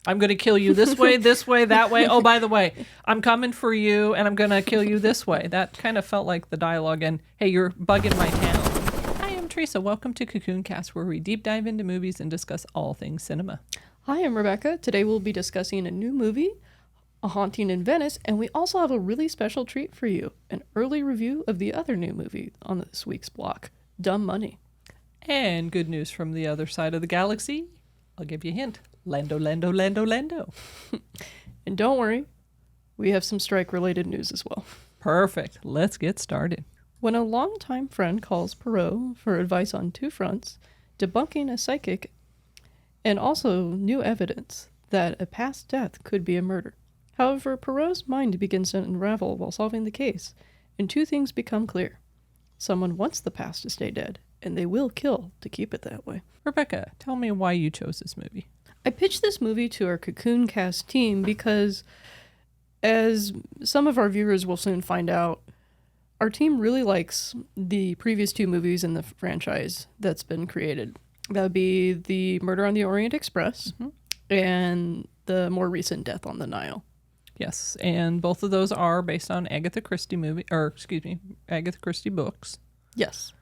I'm going to kill you this way, that way. Oh, by the way, I'm coming for you, and I'm going to kill you this way. That kind of felt like the dialogue. And, hey, you're bugging my town. Hi, I'm Teresa. Welcome to Cocoon Cast, where we deep dive into movies and discuss all things cinema. Hi, I'm Rebecca. Today we'll be discussing a new movie, A Haunting in Venice, and we also have a really special treat for you, an early review of the other new movie on this week's block, Dumb Money. And good news from the other side of the galaxy. I'll give you a hint. Lando. And don't worry, we have some strike-related news as well. Perfect. Let's get started. When a longtime friend calls Perot for advice on two fronts, debunking a psychic, and also new evidence that a past death could be a murder. However, Perot's mind begins to unravel while solving the case, and two things become clear. Someone wants the past to stay dead, and they will kill to keep it that way. Rebecca, tell me why you chose this movie. I pitched this movie to our Cocoon Cast team because, as some of our viewers will soon find out, our team really likes the previous two movies in the franchise that's been created. That would be the Murder on the Orient Express and the more recent Death on the Nile. Yes, and both of those are based on Agatha Christie books. Yes,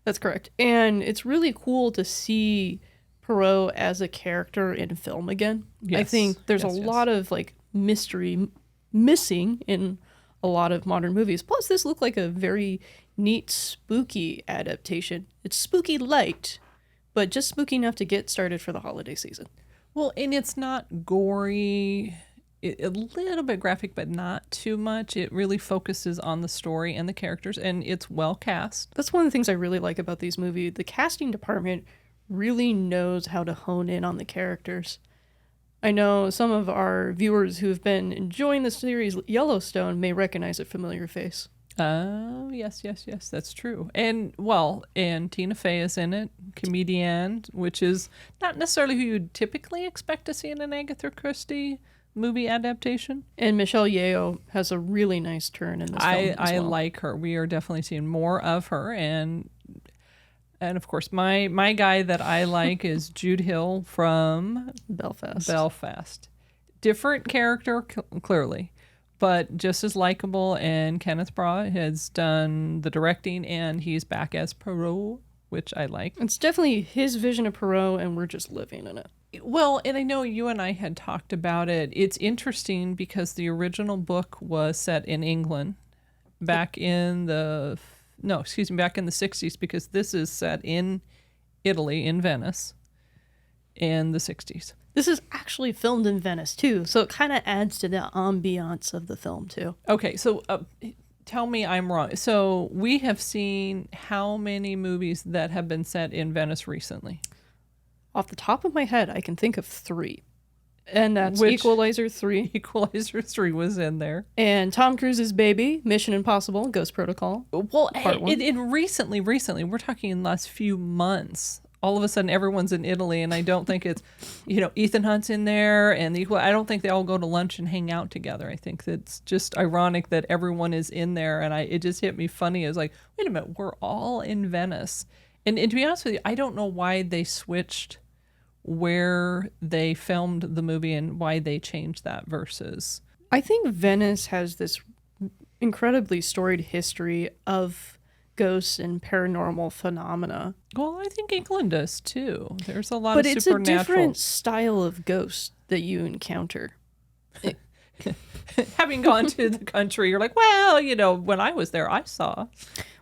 that's correct. And it's really cool to see Perot as a character in film again. Yes. I think there's a lot of like mystery missing in a lot of modern movies. Plus, this looked like a very neat, spooky adaptation. It's spooky light, but just spooky enough to get started for the holiday season. Well, and it's not gory, a little bit graphic, but not too much. It really focuses on the story and the characters, and it's well cast. That's one of the things I really like about these movies. The casting department really knows how to hone in on the characters. I know some of our viewers who have been enjoying the series Yellowstone may recognize a familiar face. Oh, yes, that's true. And Tina Fey is in it, comedian, which is not necessarily who you'd typically expect to see in an Agatha Christie movie adaptation. And Michelle Yeoh has a really nice turn in this film as well. like her. We are definitely seeing more of her, and of course, my guy that I like is Jude Hill from Belfast. Different character, clearly, but just as likable. And Kenneth Branagh has done the directing, and he's back as Perot, which I like. It's definitely his vision of Perot, and we're just living in it. Well, and I know you and I had talked about it. It's interesting because the original book was set in England back in the 60s, because this is set in Italy, in Venice, in the 60s. This is actually filmed in Venice, too, so it kind of adds to the ambiance of the film, too. Okay, so tell me I'm wrong. So we have seen how many movies that have been set in Venice recently? Off the top of my head, I can think of 3. And that's Equalizer 3. Equalizer 3 was in there. And Tom Cruise's baby, Mission Impossible, Ghost Protocol. Well, recently, we're talking in the last few months, all of a sudden everyone's in Italy, and I don't think it's, Ethan Hunt's in there, and I don't think they all go to lunch and hang out together. I think that's just ironic that everyone is in there, and it just hit me funny. I was like, wait a minute, we're all in Venice. And to be honest with you, I don't know why they switched where they filmed the movie and why they changed that versus... I think Venice has this incredibly storied history of ghosts and paranormal phenomena. Well, I think England does too. There's a lot of supernatural... But it's a different style of ghost that you encounter. Having gone to the country, you're like, well, when I was there, I saw...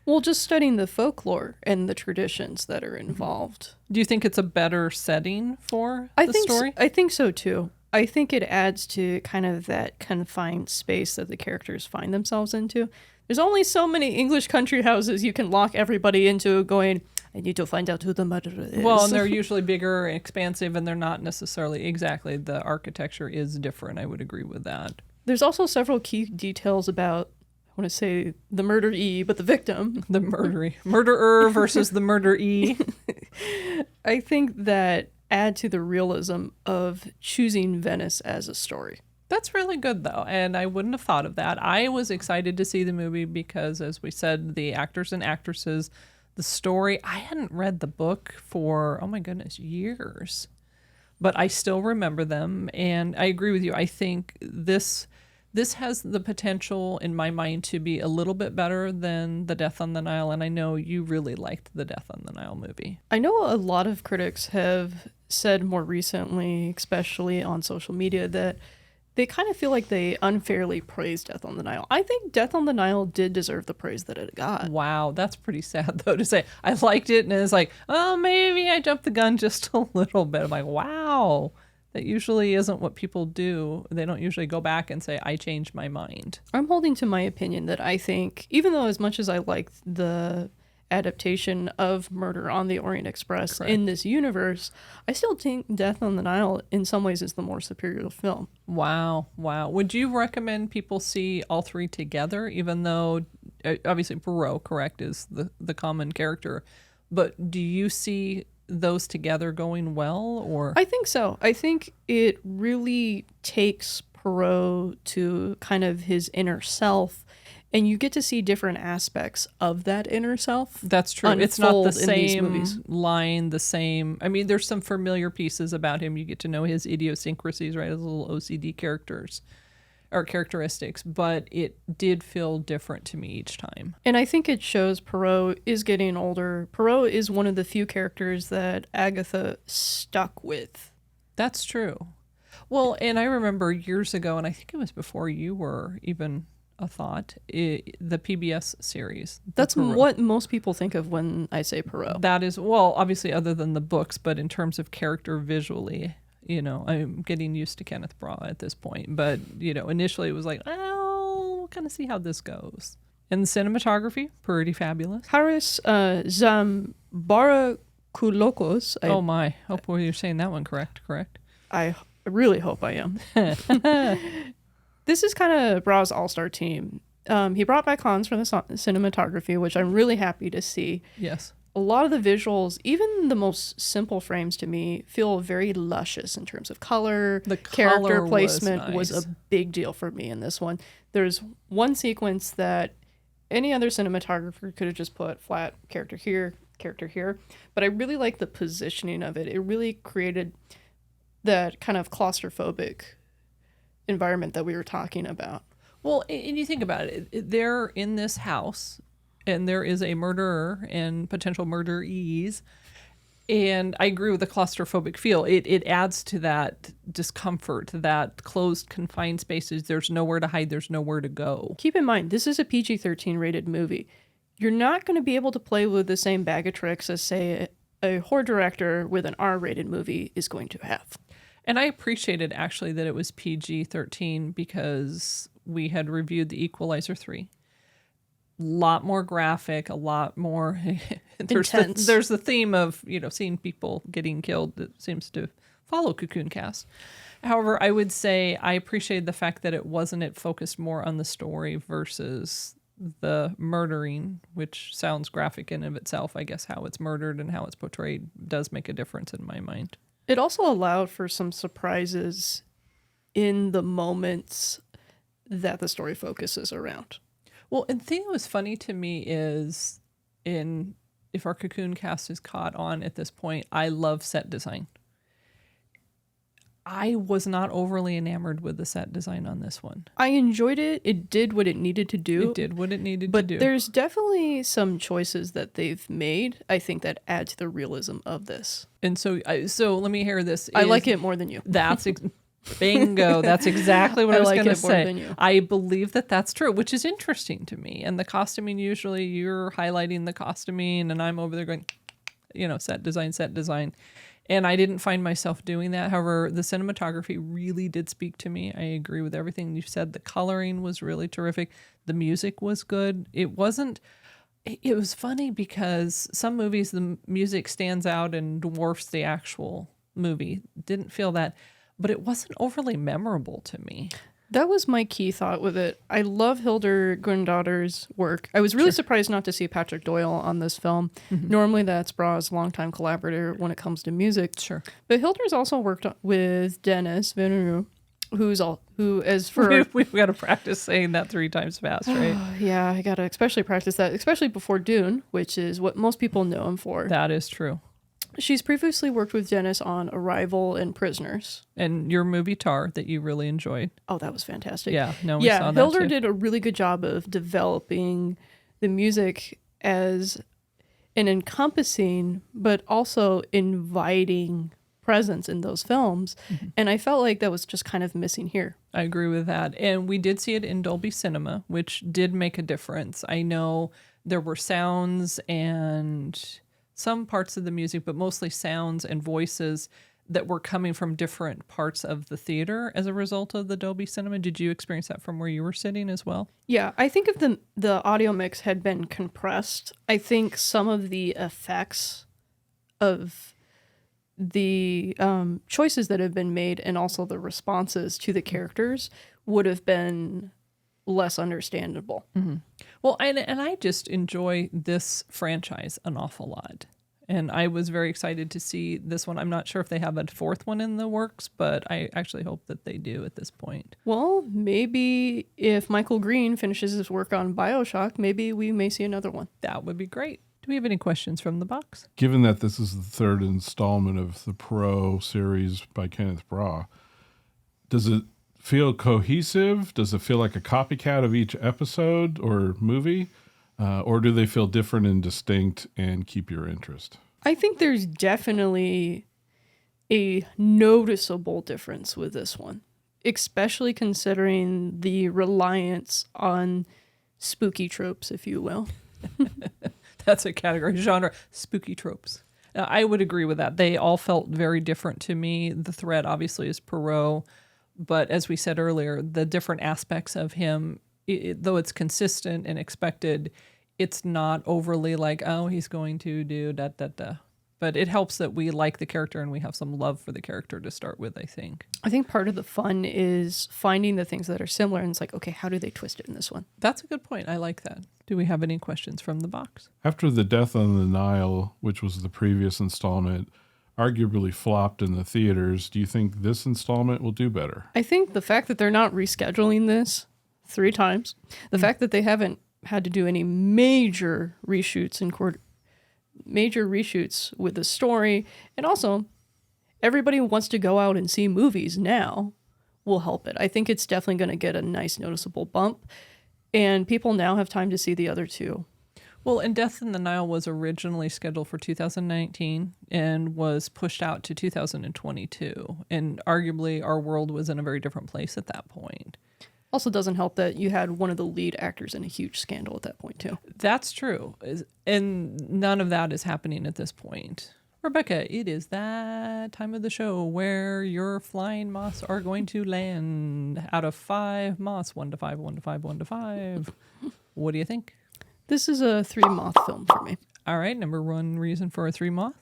Well, just studying the folklore and the traditions that are involved. Do you think it's a better setting for the story? I think so, too. I think it adds to kind of that confined space that the characters find themselves into. There's only so many English country houses you can lock everybody into going, I need to find out who the murderer is. Well, and they're usually bigger and expansive, and they're not necessarily exactly. The architecture is different. I would agree with that. There's also several key details about, I want to say the murderee, but the victim. The murderer versus the murderee. I think that add to the realism of choosing Venice as a story. That's really good, though, and I wouldn't have thought of that. I was excited to see the movie because, as we said, the actors and actresses, the story, I hadn't read the book for, oh my goodness, years. but I still remember them, and I agree with you. I think this has the potential in my mind to be a little bit better than The Death on the Nile, and I know you really liked the Death on the Nile movie. I know a lot of critics have said more recently, especially on social media, that they kind of feel like they unfairly praised Death on the Nile. I think Death on the Nile did deserve the praise that it got. Wow, that's pretty sad, though, to say. I liked it, and it's like, oh, maybe I jumped the gun just a little bit. I'm like, wow. That usually isn't what people do. They don't usually go back and say, I changed my mind. I'm holding to my opinion that I think, even though as much as I like the adaptation of Murder on the Orient Express in this universe, I still think Death on the Nile in some ways is the more superior film. Wow. Would you recommend people see all three together, even though, obviously, Poirot, correct, is the common character, but do you see those together going well? Or I think so. I think it really takes Poirot to kind of his inner self, and you get to see different aspects of that inner self. That's true. It's not the same line, the same. I mean, there's some familiar pieces about him. You get to know his idiosyncrasies, right? His little OCD characteristics, but it did feel different to me each time. And I think it shows Poirot is getting older. Poirot is one of the few characters that Agatha stuck with. That's true. Well, and I remember years ago, and I think it was before you were even a thought, the PBS series. That's what most people think of when I say Poirot. That is, well, obviously other than the books, but in terms of character visually, I'm getting used to Kenneth Branagh at this point. But, initially it was like, we'll kind of see how this goes. And the cinematography, pretty fabulous. Haris Zambarakulokos. Oh my, hope you're saying that one correct. I really hope I am. This is kind of Braugh's all-star team. He brought back Hans for the cinematography, which I'm really happy to see. Yes. A lot of the visuals, even the most simple frames to me, feel very luscious in terms of color. The character placement was was a big deal for me in this one. There's one sequence that any other cinematographer could have just put flat character here, but I really like the positioning of it. It really created that kind of claustrophobic environment that we were talking about. Well, and you think about it, they're in this house, and there is a murderer and potential murderees. And I agree with the claustrophobic feel. It adds to that discomfort, that closed, confined spaces. There's nowhere to hide. There's nowhere to go. Keep in mind, this is a PG-13 rated movie. You're not going to be able to play with the same bag of tricks as, say, a horror director with an R-rated movie is going to have. And I appreciated, actually, that it was PG-13 because we had reviewed The Equalizer 3. A lot more graphic, a lot more intense. There's the theme of, seeing people getting killed that seems to follow Cocoon Cast. However, I would say I appreciated the fact that it focused more on the story versus the murdering, which sounds graphic in of itself. I guess how it's murdered and how it's portrayed does make a difference in my mind. It also allowed for some surprises in the moments that the story focuses around. Well, and the thing that was funny to me is, if our Cocoon Cast is caught on at this point, I love set design. I was not overly enamored with the set design on this one. I enjoyed it. It did what it needed to do. But there's definitely some choices that they've made, I think, that add to the realism of this. And so let me hear this. I like it more than you. That's bingo. That's exactly what I was going to say. I believe that that's true, which is interesting to me. And the costuming, usually you're highlighting the costuming and I'm over there going, set design. And I didn't find myself doing that. However, the cinematography really did speak to me. I agree with everything you said. The coloring was really terrific. The music was good. It was funny because some movies, the music stands out and dwarfs the actual movie. Didn't feel that, but it wasn't overly memorable to me. That was my key thought with it. I love Hildur Guðnadóttir's work. I was really surprised not to see Patrick Doyle on this film. Mm-hmm. Normally that's Braugh's longtime collaborator when it comes to music. Sure. But Hildur's also worked with Denis Villeneuve, we've got to practice saying that 3 times fast, right? Yeah, I got to especially practice that, especially before Dune, which is what most people know him for. That is true. She's previously worked with Dennis on Arrival and Prisoners. And your movie Tar that you really enjoyed. Oh, that was fantastic. Yeah, no, we saw that Hilder too. did a really good job of developing the music as an encompassing but also inviting presence in those films. And I felt like that was just kind of missing here. I agree with that. And we did see it in Dolby Cinema, which did make a difference. I know there were sounds and some parts of the music, but mostly sounds and voices that were coming from different parts of the theater as a result of the Dolby Cinema. Did you experience that from where you were sitting as well? Yeah, I think if the audio mix had been compressed, I think some of the effects of the choices that have been made and also the responses to the characters would have been less understandable. Mm-hmm. Well, and I just enjoy this franchise an awful lot. And I was very excited to see this one. I'm not sure if they have a fourth one in the works, but I actually hope that they do at this point. Well, maybe if Michael Green finishes his work on BioShock, maybe we may see another one. That would be great. Do we have any questions from the box? Given that this is the third installment of the Pro series by Kenneth Branagh, does it feel cohesive? Does it feel like a copycat of each episode or movie? Or do they feel different and distinct and keep your interest? I think there's definitely a noticeable difference with this one, especially considering the reliance on spooky tropes, if you will. That's a category, genre, spooky tropes. I would agree with that. They all felt very different to me. The thread obviously is Poirot, but as we said earlier, the different aspects of him, though it's consistent and expected, it's not overly like, oh, he's going to do da da da. But it helps that we like the character and we have some love for the character to start with, I think. I think part of the fun is finding the things that are similar and it's like, okay, how do they twist it in this one? That's a good point. I like that. Do we have any questions from the box? After The Death on the Nile, which was the previous installment, arguably flopped in the theaters, do you think this installment will do better? I think the fact that they're not rescheduling this 3 times, the fact that they haven't had to do any major reshoots with the story, and also everybody who wants to go out and see movies now will help it. I think it's definitely going to get a nice noticeable bump, and people now have time to see the other 2. Well, and Death in the Nile was originally scheduled for 2019 and was pushed out to 2022. And arguably our world was in a very different place at that point. Also doesn't help that you had one of the lead actors in a huge scandal at that point too. That's true. And none of that is happening at this point. Rebecca, it is that time of the show where your flying moths are going to land. Out of 5 moths, 1 to 5, 1 to 5, 1 to 5. What do you think? This is a 3 moth film for me. All right, number 1 reason for a 3 moth?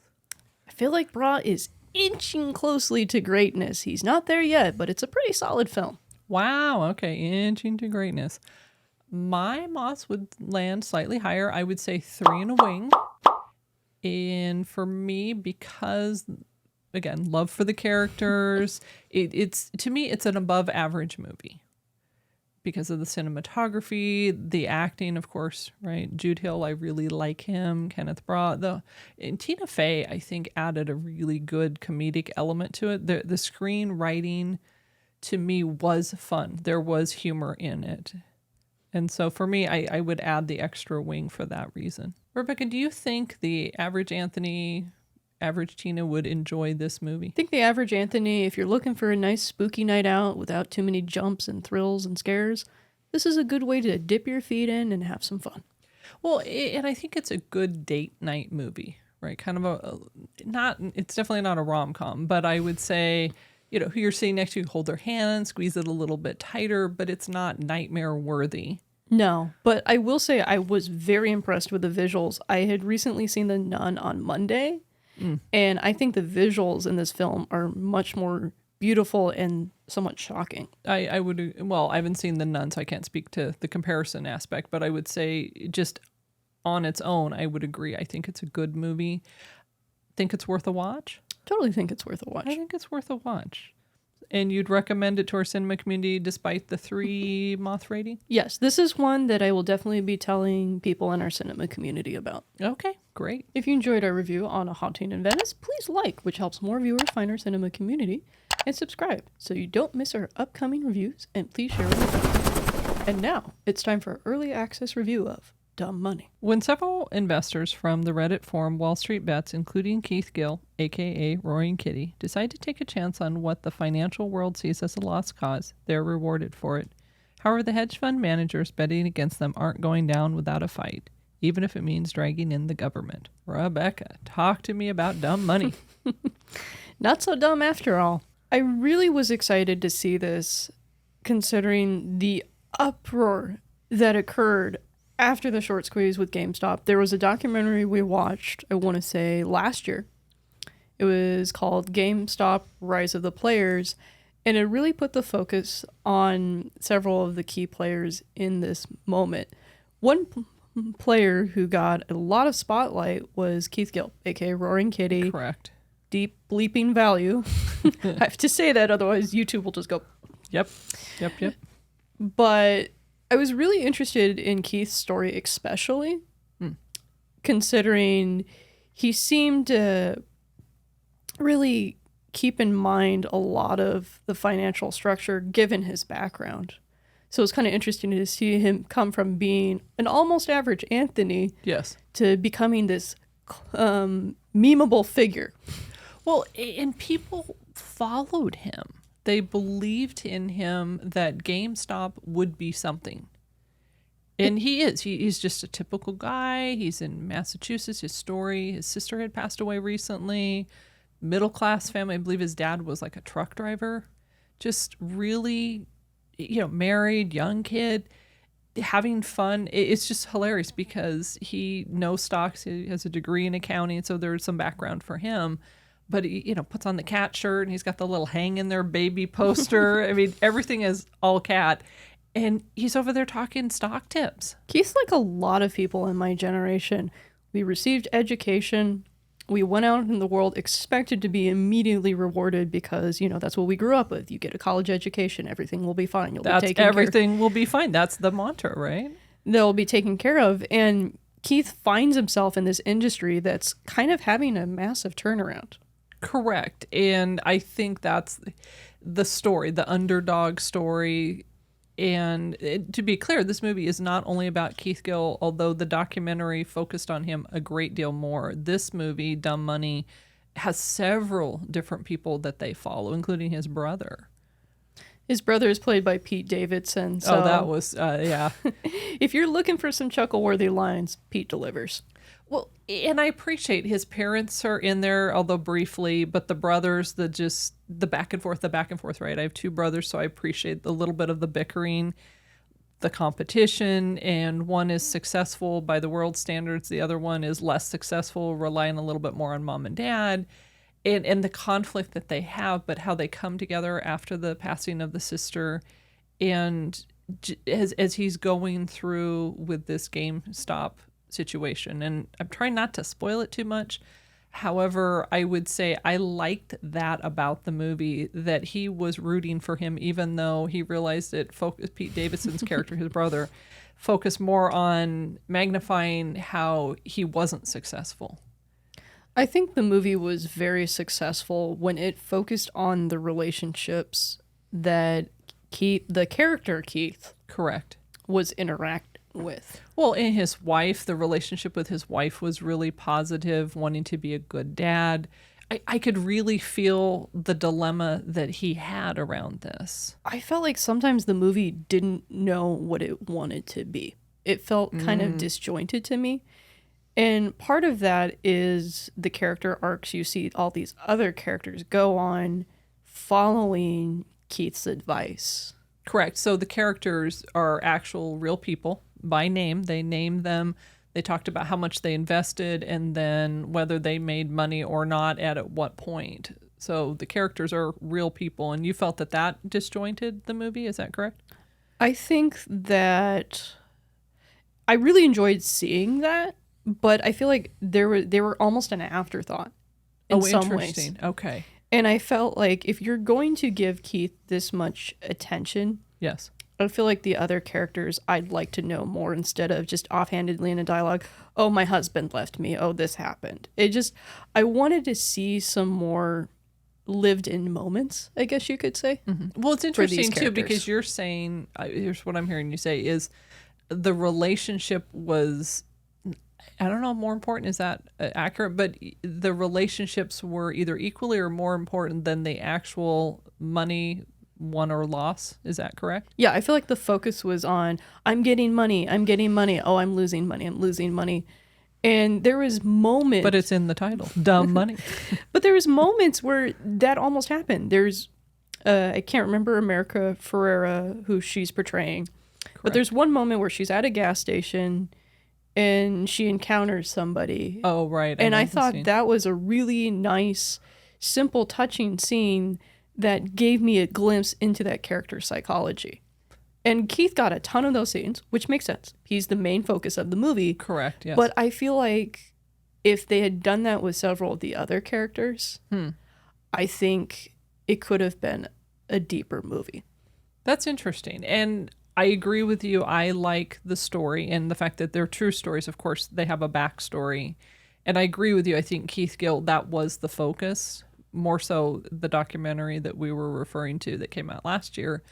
I feel like Branagh is inching closely to greatness. He's not there yet, but it's a pretty solid film. Wow, okay, inching to greatness. My moths would land slightly higher. I would say 3 and a wing. And for me, because, again, love for the characters, it's to me, it's an above average movie. Because of the cinematography, the acting, of course, right? Jude Hill, I really like him. Kenneth Branagh. And Tina Fey, I think, added a really good comedic element to it. The screenwriting, to me, was fun. There was humor in it. And so for me, I would add the extra wing for that reason. Rebecca, do you think the average Anthony, average Tina would enjoy this movie? I think the average Anthony, if you're looking for a nice spooky night out without too many jumps and thrills and scares, this is a good way to dip your feet in and have some fun. Well, and I think it's a good date night movie, right? Kind of it's definitely not a rom-com, but I would say, who you're sitting next to, hold their hand, squeeze it a little bit tighter, but it's not nightmare worthy. No, but I will say I was very impressed with the visuals. I had recently seen The Nun on Monday, and I think the visuals in this film are much more beautiful and somewhat shocking. I haven't seen The Nun, so I can't speak to the comparison aspect, but I would say just on its own, I would agree. I think it's a good movie. Think it's worth a watch? Totally think it's worth a watch. I think it's worth a watch. And you'd recommend it to our cinema community despite the 3 Moth rating? Yes, this is one that I will definitely be telling people in our cinema community about. Okay, great. If you enjoyed our review on A Haunting in Venice, please like, which helps more viewers find our cinema community, and subscribe so you don't miss our upcoming reviews, and please share with your friends. And now, it's time for our early access review of Dumb Money. When several investors from the Reddit forum Wall Street Bets, including Keith Gill, aka Roaring Kitty, decide to take a chance on what the financial world sees as a lost cause, they're rewarded for it. However, the hedge fund managers betting against them aren't going down without a fight, even if it means dragging in the government. Rebecca, talk to me about Dumb Money. Not so dumb after all. I really was excited to see this, considering the uproar that occurred after the short squeeze with GameStop. There was a documentary we watched, I want to say last year. It was called GameStop Rise of the Players, and it really put the focus on several of the key players in this moment. One player who got a lot of spotlight was Keith Gill, aka Roaring Kitty. Correct. Deep bleeping value. I have to say that, otherwise YouTube will just go. Yep. But I was really interested in Keith's story, especially considering he seemed to really keep in mind a lot of the financial structure given his background. So it's kind of interesting to see him come from being an almost average Anthony to becoming this memeable figure. Well, and people followed him. They believed in him that GameStop would be something. And he is. He's just a typical guy. He's in Massachusetts. His story, his sister had passed away recently. Middle-class family. I believe his dad was like a truck driver. Just really, married, young kid, having fun. It's just hilarious because he knows stocks. He has a degree in accounting, so there's some background for him. But he, puts on the cat shirt, and he's got the little hang in there baby poster. I mean, everything is all cat. And he's over there talking stock tips. Keith's like a lot of people in my generation. We received education. We went out in the world expected to be immediately rewarded because, that's what we grew up with. You get a college education, everything will be fine. Everything will be fine. That's the mantra, right? They'll be taken care of. And Keith finds himself in this industry that's kind of having a massive turnaround. Correct. And I think that's the story, the underdog story. And to be clear, this movie is not only about Keith Gill, although the documentary focused on him a great deal more. This movie, Dumb Money, has several different people that they follow, including his brother. His brother is played by Pete Davidson. So that was, yeah. If you're looking for some chuckle-worthy lines, Pete delivers. Well, and I appreciate his parents are in there, although briefly, but the brothers, the back and forth, right? I have 2 brothers, so I appreciate the little bit of the bickering, the competition, and one is successful by the world standards. The other one is less successful, relying a little bit more on mom and dad, and the conflict that they have, but how they come together after the passing of the sister. And as he's going through with this GameStop situation, and I'm trying not to spoil it too much. However, I would say I liked that about the movie, that he was rooting for him, even though he realized it focused Pete Davidson's character, his brother, focused more on magnifying how he wasn't successful. I think the movie was very successful when it focused on the relationships that the character Keith correct was interacting with. Well, and his wife, the relationship with his wife was really positive, wanting to be a good dad. I could really feel the dilemma that he had around this. I felt like sometimes the movie didn't know what it wanted to be. It felt kind of disjointed to me. And part of that is the character arcs you see all these other characters go on following Keith's advice. Correct. So the characters are actual real people by name. They named them. They talked about how much they invested and then whether they made money or not at what point. So the characters are real people, and you felt that disjointed the movie. Is that correct? I think that I really enjoyed seeing that, but I feel like they were almost an afterthought in some ways. Okay. And I felt like if you're going to give Keith this much attention, Yes. I feel like the other characters I'd like to know more instead of just offhandedly in a dialogue, oh, my husband left me. Oh, this happened. I wanted to see some more lived in moments, I guess you could say. Mm-hmm. Well, it's interesting too, because you're saying, here's what I'm hearing you say is the relationship was, I don't know, more important. Is that accurate? But the relationships were either equally or more important than the actual money won or loss. Is that correct? Yeah, I feel like the focus was on, I'm getting money. Oh, I'm losing money. And there was moments. But it's in the title, Dumb Money. But there was moments where that almost happened. There's, I can't remember America Ferrera, who she's portraying. Correct. But there's one moment where she's at a gas station and she encounters somebody. Oh, right. And I thought that was a really nice, simple, touching scene that gave me a glimpse into that character's psychology. And Keith got a ton of those scenes, which makes sense. He's the main focus of the movie. Correct, yes. But I feel like if they had done that with several of the other characters, I think it could have been a deeper movie. That's interesting. And I agree with you. I like the story and the fact that they're true stories. Of course, they have a backstory. And I agree with you. I think Keith Gill, that was the focus, more so the documentary that we were referring to that came out last year.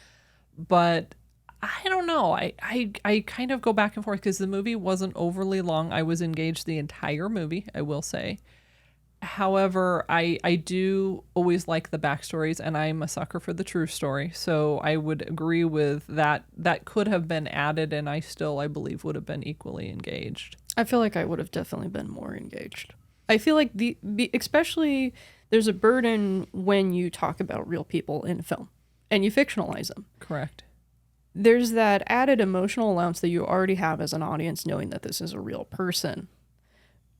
But I don't know. I kind of go back and forth because the movie wasn't overly long. I was engaged the entire movie, I will say. However, I do always like the backstories, and I'm a sucker for the true story. So I would agree with that. That could have been added, and I believe, would have been equally engaged. I feel like I would have definitely been more engaged. I feel like especially there's a burden when you talk about real people in film, and you fictionalize them. Correct. There's that added emotional allowance that you already have as an audience knowing that this is a real person.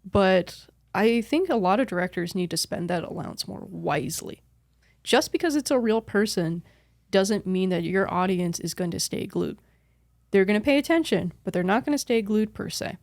But I think a lot of directors need to spend that allowance more wisely. Just because it's a real person doesn't mean that your audience is going to stay glued. They're going to pay attention, but they're not going to stay glued per se.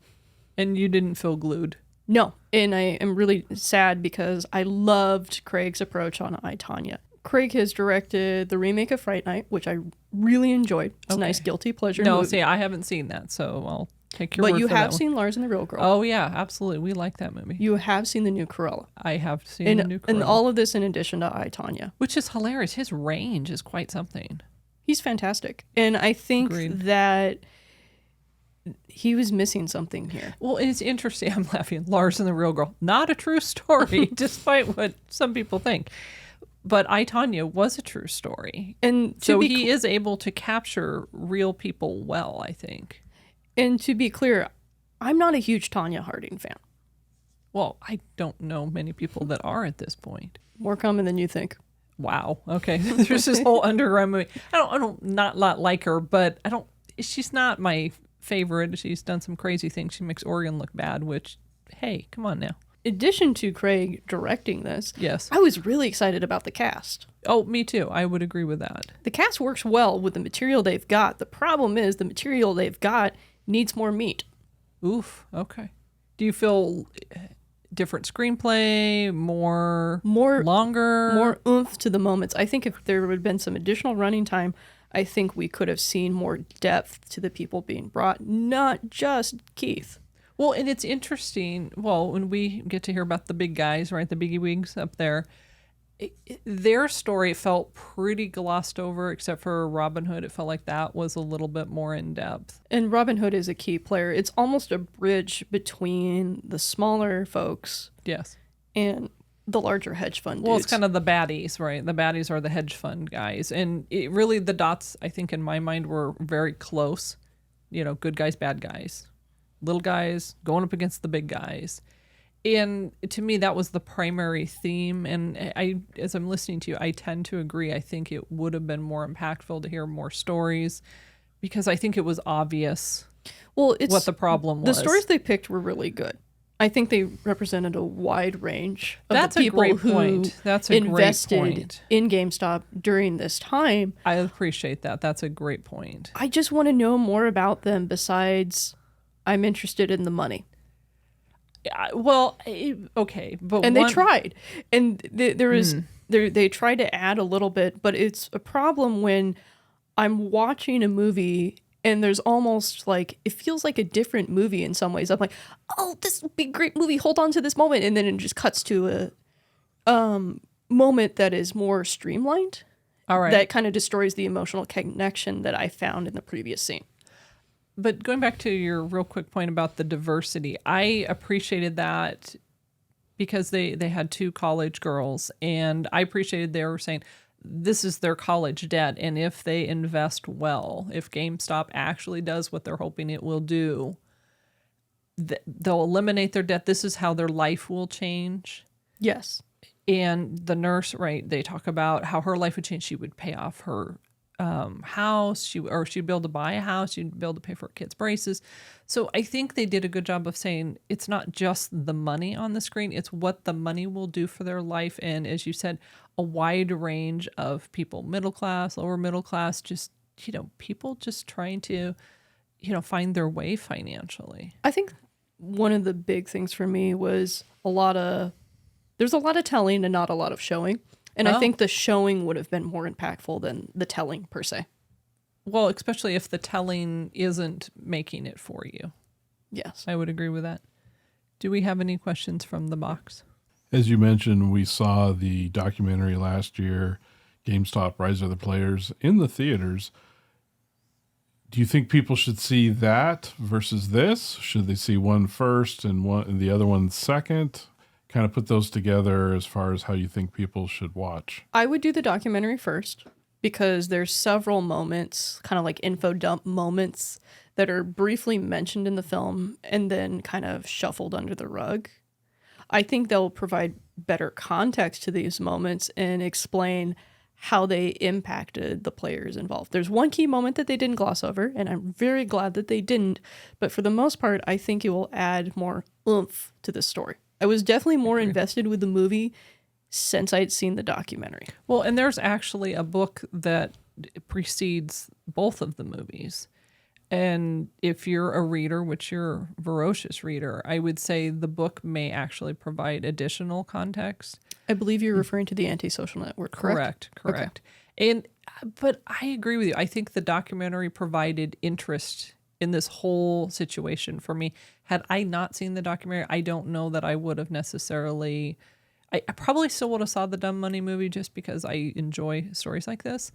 And you didn't feel glued? No, and I am really sad because I loved Craig's approach on I, Tonya. Craig has directed the remake of Fright Night, which I really enjoyed. It's a nice guilty pleasure movie. See, I haven't seen that, so I'll take your word for that. But you have seen Lars and the Real Girl. Oh, yeah, absolutely. We like that movie. You have seen the new Cruella. I have seen the new Cruella. And all of this in addition to I, Tonya. Which is hilarious. His range is quite something. He's fantastic. And I think that he was missing something here. Well, it's interesting. I'm laughing. Lars and the Real Girl. Not a true story, despite what some people think. But I, Tonya was a true story. And so he is able to capture real people well, I think. And to be clear, I'm not a huge Tonya Harding fan. Well, I don't know many people that are at this point. More common than you think. Wow. Okay. There's this whole underground movie. I don't not like her, but she's not my favorite. She's done some crazy things. She makes Oregon look bad, which, hey, come on now. In addition to Craig directing this, yes, I was really excited about the cast. Oh, me too. I would agree with that. The cast works well with the material they've got. The problem is the material they've got needs more meat. Oof. Okay. Do you feel different screenplay, more longer, more oomph to the moments? I think if there would have been some additional running time, I think we could have seen more depth to the people being brought, not just Keith. Well, and it's interesting. Well, when we get to hear about the big guys, right, the biggie wigs up there, their story felt pretty glossed over, except for Robin Hood. It felt like that was a little bit more in depth. And Robin Hood is a key player. It's almost a bridge between the smaller folks, yes, and the larger hedge fund dudes. Well, it's kind of the baddies, right? The baddies are the hedge fund guys, and it really the dots, I think, in my mind, were very close. You know, good guys, bad guys. Little guys going up against the big guys. And to me, that was the primary theme. And as I'm listening to you, I tend to agree. I think it would have been more impactful to hear more stories because I think it was obvious what the problem was. The stories they picked were really good. I think they represented a wide range of That's the people a great who point. That's a invested great point. in GameStop during this time. I appreciate that. That's a great point. I just want to know more about them besides I'm interested in the money. Well, okay, but they tried, and there was they try to add a little bit, but it's a problem when I'm watching a movie and there's almost like, it feels like a different movie in some ways. I'm like, oh, this would be a great movie. Hold on to this moment. And then it just cuts to a moment that is more streamlined. All right. That kind of destroys the emotional connection that I found in the previous scene. But going back to your real quick point about the diversity, I appreciated that because they had 2 college girls, and I appreciated they were saying this is their college debt, and if they invest well, if GameStop actually does what they're hoping it will do, they'll eliminate their debt. This is how their life will change. Yes. And the nurse, right, they talk about how her life would change. She would pay off her house, she'd be able to buy a house, she'd be able to pay for her kids' braces. So I think they did a good job of saying it's not just the money on the screen, it's what the money will do for their life. And as you said, a wide range of people, middle class, lower middle class, just, people just trying to, find their way financially. I think one of the big things for me was there's a lot of telling and not a lot of showing. And I think the showing would have been more impactful than the telling per se. Well, especially if the telling isn't making it for you. Yes. I would agree with that. Do we have any questions from the box? As you mentioned, we saw the documentary last year, GameStop Rise of the Players, in the theaters. Do you think people should see that versus this? Should they see one first and the other one second? Kind of put those together as far as how you think people should watch. I would do the documentary first because there's several moments, kind of like info dump moments, that are briefly mentioned in the film and then kind of shuffled under the rug. I think they'll provide better context to these moments and explain how they impacted the players involved. There's one key moment that they didn't gloss over, and I'm very glad that they didn't. But for the most part, I think it will add more oomph to the story. I was definitely more invested with the movie since I'd seen the documentary. Well, and there's actually a book that precedes both of the movies. And if you're a reader, which you're a voracious reader, I would say the book may actually provide additional context. I believe you're referring to the Antisocial Network, correct? Correct. Okay. But I agree with you. I think the documentary provided interest in this whole situation for me. Had I not seen the documentary, I don't know that I would have necessarily... I probably still would have saw the Dumb Money movie just because I enjoy stories like this.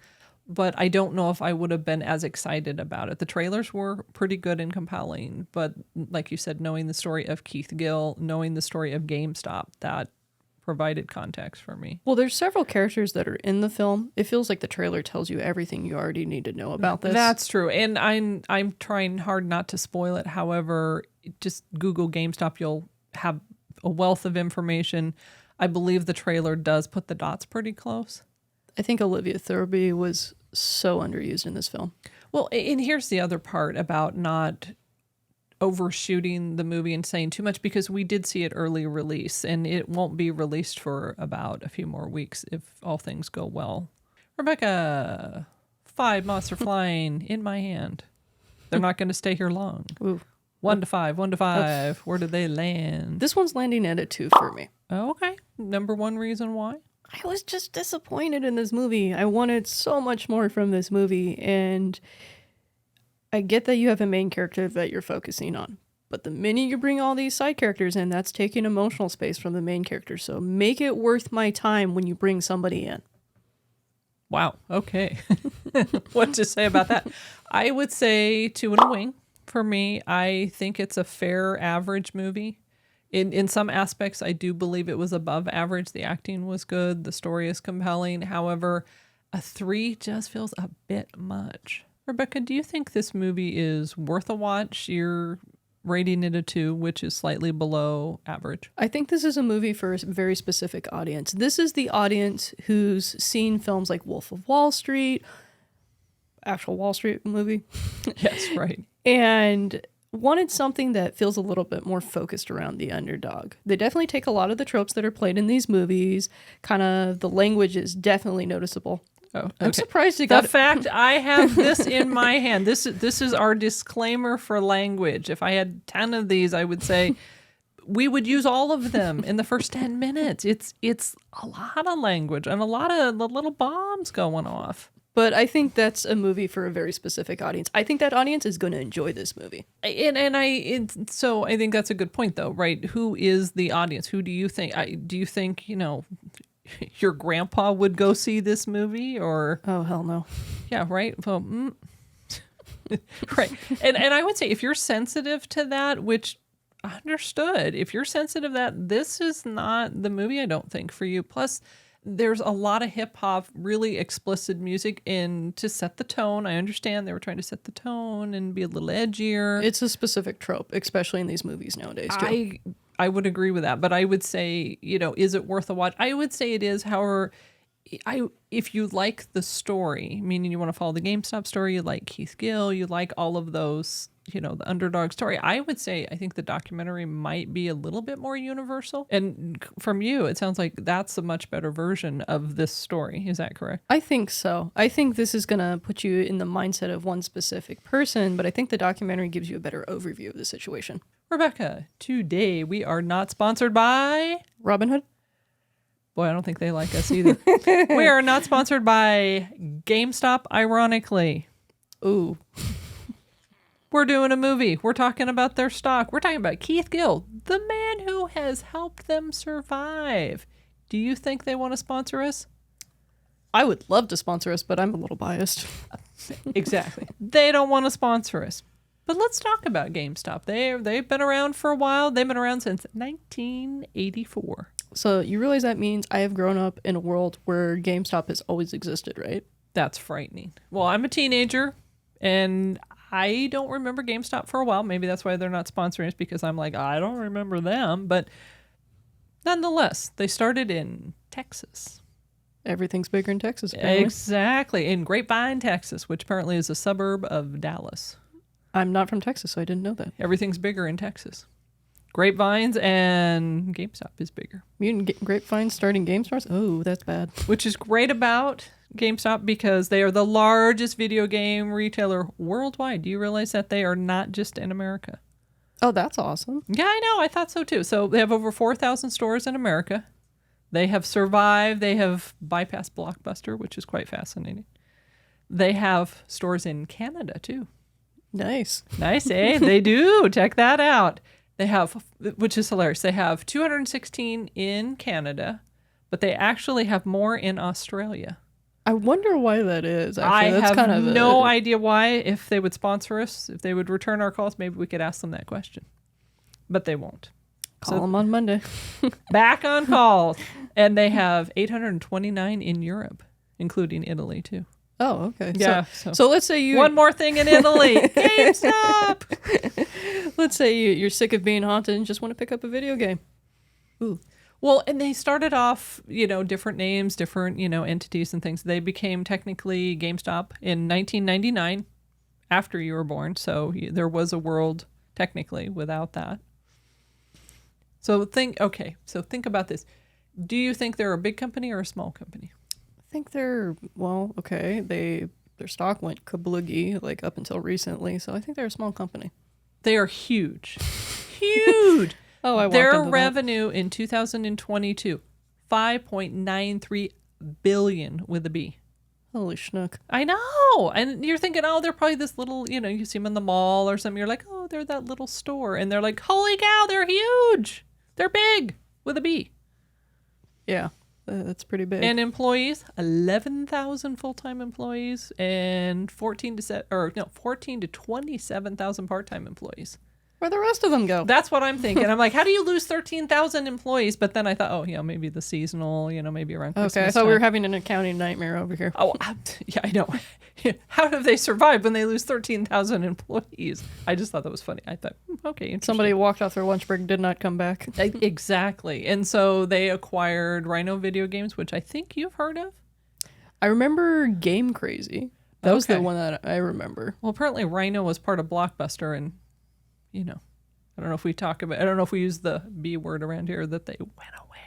But I don't know if I would have been as excited about it. The trailers were pretty good and compelling. But like you said, knowing the story of Keith Gill, knowing the story of GameStop, that provided context for me. Well, there's several characters that are in the film. It feels like the trailer tells you everything you already need to know about this. That's true. And I'm trying hard not to spoil it. However, just Google GameStop. You'll have a wealth of information. I believe the trailer does put the dots pretty close. I think Olivia Thirlby was so underused in this film. Well, and here's the other part about not overshooting the movie and saying too much, because we did see it early release and it won't be released for about a few more weeks if all things go well. Rebecca, 5 moths are flying in my hand. They're not going to stay here long. Ooh. 1 to 5, 1 to 5. Where did they land? This one's landing at a 2 for me. Oh, okay. Number one reason why? I was just disappointed in this movie. I wanted so much more from this movie, and I get that you have a main character that you're focusing on, but the minute you bring all these side characters in, that's taking emotional space from the main character. So make it worth my time when you bring somebody in. Wow. Okay. What to say about that? I would say 2 and a wing for me. I think it's a fair average movie. In some aspects, I do believe it was above average. The acting was good. The story is compelling. However, a 3 just feels a bit much. Rebecca, do you think this movie is worth a watch? You're rating it a 2, which is slightly below average. I think this is a movie for a very specific audience. This is the audience who's seen films like Wolf of Wall Street, actual Wall Street movie. Yes, right. And wanted something that feels a little bit more focused around the underdog. They definitely take a lot of the tropes that are played in these movies. Kind of the language is definitely noticeable. Oh, okay. I'm surprised you got the fact I have this in my hand. This is our disclaimer for language. If I had 10 of these, I would say we would use all of them in the first 10 minutes. It's a lot of language and a lot of the little bombs going off. But I think that's a movie for a very specific audience. I think that audience is going to enjoy this movie. So I think that's a good point, though, right? Who is the audience? Who do you think? Do you think, your grandpa would go see this movie? Or Oh, hell no. yeah, right. Well, right. And I would say if you're sensitive to that, which understood, if you're sensitive to that, this is not the movie, I don't think, for you. Plus, there's a lot of hip hop, really explicit music, and to set the tone. I understand they were trying to set the tone and be a little edgier. It's a specific trope, especially in these movies nowadays, too. I would agree with that, but I would say, is it worth a watch? I would say it is. However, if you like the story, meaning you want to follow the GameStop story, you like Keith Gill, you like all of those, the underdog story, I would say I think the documentary might be a little bit more universal. And from you, it sounds like that's a much better version of this story. Is that correct? I think so. I think this is going to put you in the mindset of one specific person, but I think the documentary gives you a better overview of the situation. Rebecca, today we are not sponsored by Robin Hood? Boy, I don't think they like us either. We are not sponsored by GameStop, ironically. Ooh. We're doing a movie. We're talking about their stock. We're talking about Keith Gill, the man who has helped them survive. Do you think they want to sponsor us? I would love to sponsor us, but I'm a little biased. Exactly. They don't want to sponsor us. But let's talk about GameStop. They've been around for a while. They've been around since 1984. So you realize that means I have grown up in a world where GameStop has always existed, right? That's frightening. Well, I'm a teenager, and I don't remember GameStop for a while. Maybe that's why they're not sponsoring us, because I'm like, I don't remember them. But nonetheless, they started in Texas. Everything's bigger in Texas, apparently. Exactly. In Grapevine, Texas, which apparently is a suburb of Dallas. I'm not from Texas, so I didn't know that. Everything's bigger in Texas. Grapevines and GameStop is bigger. Mutant Grapevine starting game stores? Oh, that's bad. Which is great about GameStop because they are the largest video game retailer worldwide. Do you realize that they are not just in America? Oh, that's awesome. Yeah, I know. I thought so too. So they have over 4,000 stores in America. They have survived. They have bypassed Blockbuster, which is quite fascinating. They have stores in Canada too. Nice. Nice, eh? They do. Check that out. They have, which is hilarious, they have 216 in Canada, but they actually have more in Australia. I wonder why that is. Actually, I that's have no idea why. If they would sponsor us, if they would return our calls, maybe we could ask them that question. But they won't. Call them on Monday. Back on calls. And they have 829 in Europe, including Italy, too. Oh, okay. Yeah. So let's say you... One more thing in Italy. GameStop! Let's say you're sick of being haunted and just want to pick up a video game. Ooh. Well, and they started off, different names, different, entities and things. They became technically GameStop in 1999, after you were born. So there was a world, technically, without that. So think about this. Do you think they're a big company or a small company? I think they're, well, okay. Their stock went kabloogie, like, up until recently. So I think they're a small company. They are huge. Huge! Oh, I walked Their into revenue in 2022, $5.93 billion with a B. Holy schnook. I know. And you're thinking, oh, they're probably this little, you see them in the mall or something. You're like, oh, they're that little store. And they're like, holy cow, they're huge. They're big with a B. Yeah, that's pretty big. And employees, 11,000 full-time employees and 14 to 27,000 part-time employees. Where'd the rest of them go? That's what I'm thinking. I'm like, how do you lose 13,000 employees? But then I thought, oh, maybe the seasonal, maybe around Christmas. Okay, I thought we were having an accounting nightmare over here. Oh, yeah, I know. How have they survived when they lose 13,000 employees? I just thought that was funny. I thought, okay, interesting. Somebody walked off their lunch break and did not come back. Exactly. And so they acquired Rhino Video Games, which I think you've heard of. I remember Game Crazy. That was the one that I remember. Well, apparently Rhino was part of Blockbuster, and I don't know if I don't know if we use the B word around here, that they went away.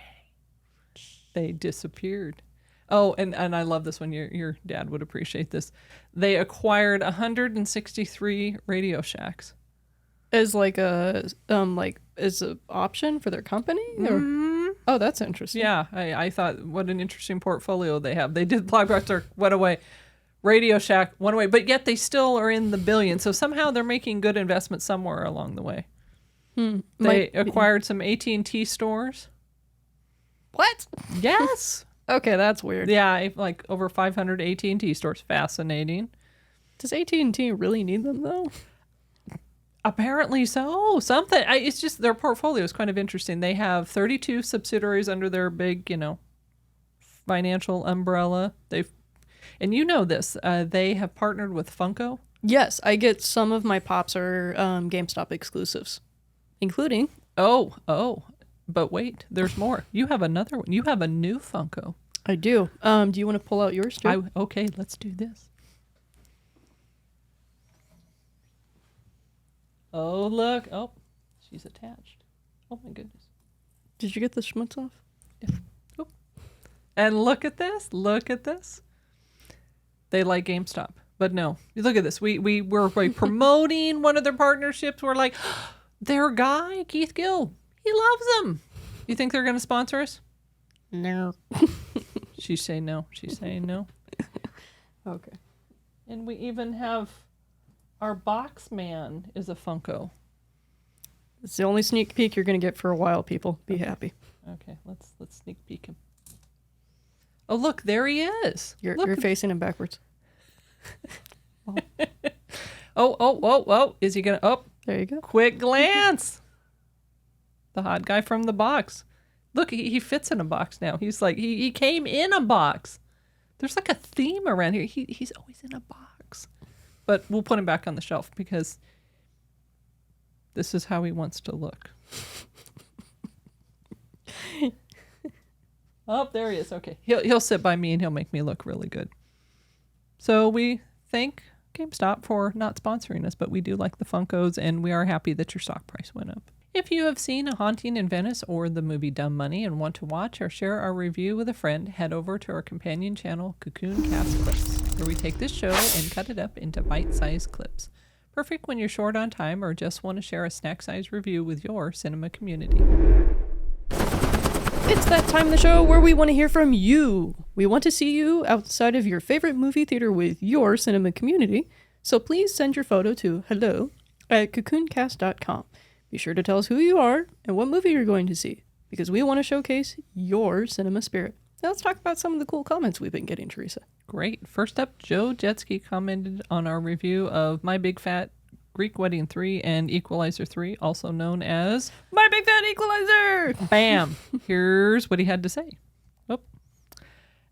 They disappeared. Oh, and I love this one. Your dad would appreciate this. They acquired 163 Radio Shacks. As like a as an option for their company? Or? Oh, that's interesting. Yeah, I thought what an interesting portfolio they have. They did Blockbuster, went away. Radio Shack went away, but yet they still are in the billions. So somehow they're making good investments somewhere along the way. They acquired some AT&T stores. What? Yes. Okay, that's weird. Yeah, like over 500 AT&T stores. Fascinating. Does AT&T really need them though? Apparently so. Something. It's just their portfolio is kind of interesting. They have 32 subsidiaries under their big, financial umbrella. And you know this. They have partnered with Funko. Yes, I get some of my Pops are GameStop exclusives, including. Oh. But wait, there's more. You have another one. You have a new Funko. I do. Do you want to pull out yours too? Okay, let's do this. Oh, look. Oh, she's attached. Oh, my goodness. Did you get the schmutz off? Yeah. Oh. And look at this. Look at this. They like GameStop. But no. Look at this. We were promoting one of their partnerships. We're like, their guy, Keith Gill, he loves them. You think they're going to sponsor us? No. She's saying no. She's saying no. Okay. And we even have our box man is a Funko. It's the only sneak peek you're going to get for a while, people. Be happy. Okay, let's sneak peek him. Oh, look, there he is. You're facing him backwards. Oh. Is he going to... Oh, there you go. Quick glance. The hot guy from the box. Look, he fits in a box now. He's like, he came in a box. There's like a theme around here. He's always in a box. But we'll put him back on the shelf because this is how he wants to look. Oh, there he is. Okay. He'll sit by me and he'll make me look really good. So we thank GameStop for not sponsoring us, but we do like the Funkos and we are happy that your stock price went up. If you have seen A Haunting in Venice or the movie Dumb Money and want to watch or share our review with a friend, head over to our companion channel, Cocoon Cast Clips, where we take this show and cut it up into bite-sized clips. Perfect when you're short on time or just want to share a snack-sized review with your cinema community. It's that time of the show where we want to hear from you. We want to see you outside of your favorite movie theater with your cinema community. So please send your photo to hello@cocooncast.com. Be sure to tell us who you are and what movie you're going to see, because we want to showcase your cinema spirit. Now let's talk about some of the cool comments we've been getting, Teresa. Great. First up, Joe Jetski commented on our review of My Big Fat Greek Wedding 3 and Equalizer 3, also known as My Big Fat Equalizer! Bam! Here's what he had to say. Oh.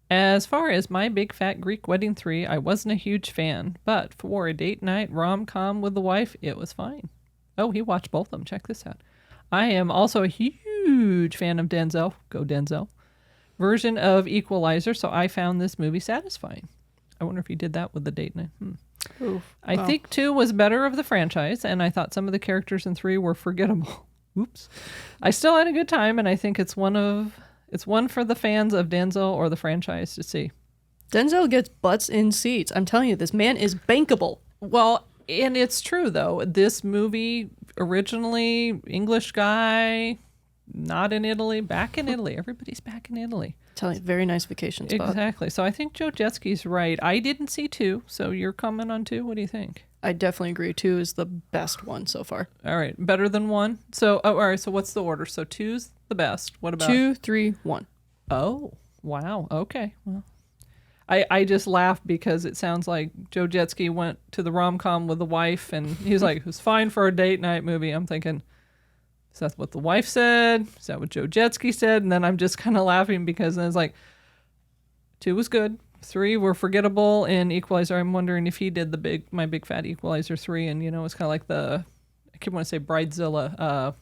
As far as My Big Fat Greek Wedding 3, I wasn't a huge fan, but for a date night rom-com with the wife, it was fine. Oh, he watched both of them. Check this out. I am also a huge fan of Denzel, go Denzel, version of Equalizer, so I found this movie satisfying. I wonder if he did that with the date night. Oof, I think 2 was better of the franchise, and I thought some of the characters in 3 were forgettable. Oops. I still had a good time, and I think it's one for the fans of Denzel or the franchise to see. Denzel gets butts in seats. I'm telling you, this man is bankable. Well, and it's true, though. This movie, originally, English guy, not in Italy, back in Italy. Everybody's back in Italy. I'm telling you, very nice vacation spot. Exactly. So I think Joe Jetski's right. I didn't see 2, so you're comment on 2. What do you think? I definitely agree. 2 is the best one so far. All right. Better than 1? So, all right. So what's the order? So 2's the best. What about 2, 3, 1? Oh, wow. Okay. Well, I just laughed because it sounds like Joe Jetski went to the rom-com with the wife and he was like, it was fine for a date night movie. I'm thinking, is that what the wife said? Is that what Joe Jetski said? And then I'm just kind of laughing because then it's like, 2 was good. 3 were forgettable. And Equalizer, I'm wondering if he did My Big Fat Equalizer 3. And, it's kind of like I keep wanting to say Bridezilla.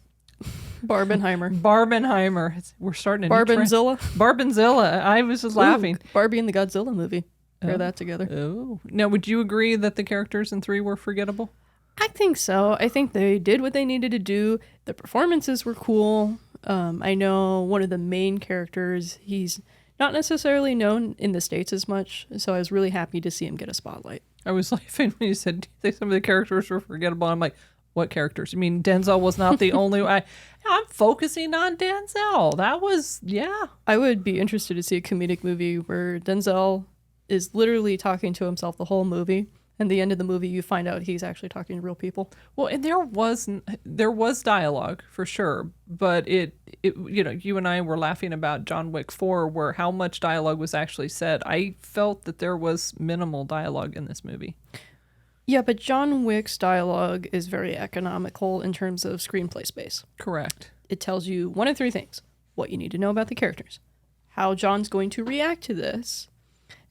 Barbenheimer. We're starting a Barbenzilla. I was just laughing. Barbie and the Godzilla movie. Pair that together. Oh. Now, would you agree that the characters in 3 were forgettable? I think so. I think they did what they needed to do. The performances were cool. I know one of the main characters, he's not necessarily known in the States as much, so I was really happy to see him get a spotlight. I was laughing when you said, do you think some of the characters were forgettable? I'm like, What characters? I mean, Denzel was not the only. I'm focusing on Denzel. That was, yeah. I would be interested to see a comedic movie where Denzel is literally talking to himself the whole movie. And the end of the movie, you find out he's actually talking to real people. Well, and there was dialogue for sure, but it you and I were laughing about John Wick 4, where how much dialogue was actually said. I felt that there was minimal dialogue in this movie. Yeah, but John Wick's dialogue is very economical in terms of screenplay space. Correct. It tells you one of three things: what you need to know about the characters, how John's going to react to this,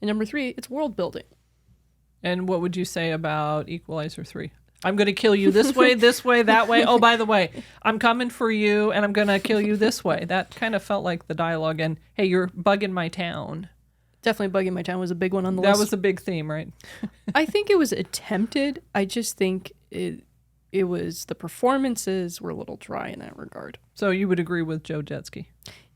and number three, it's world building. And what would you say about Equalizer 3? I'm going to kill you this way, that way. Oh, by the way, I'm coming for you, and I'm going to kill you this way. That kind of felt like the dialogue. And, hey, you're bugging my town. Definitely bugging my town was a big one on the list. That was a big theme, right? I think it was attempted. I just think it was, the performances were a little dry in that regard. So you would agree with Joe Jetsky?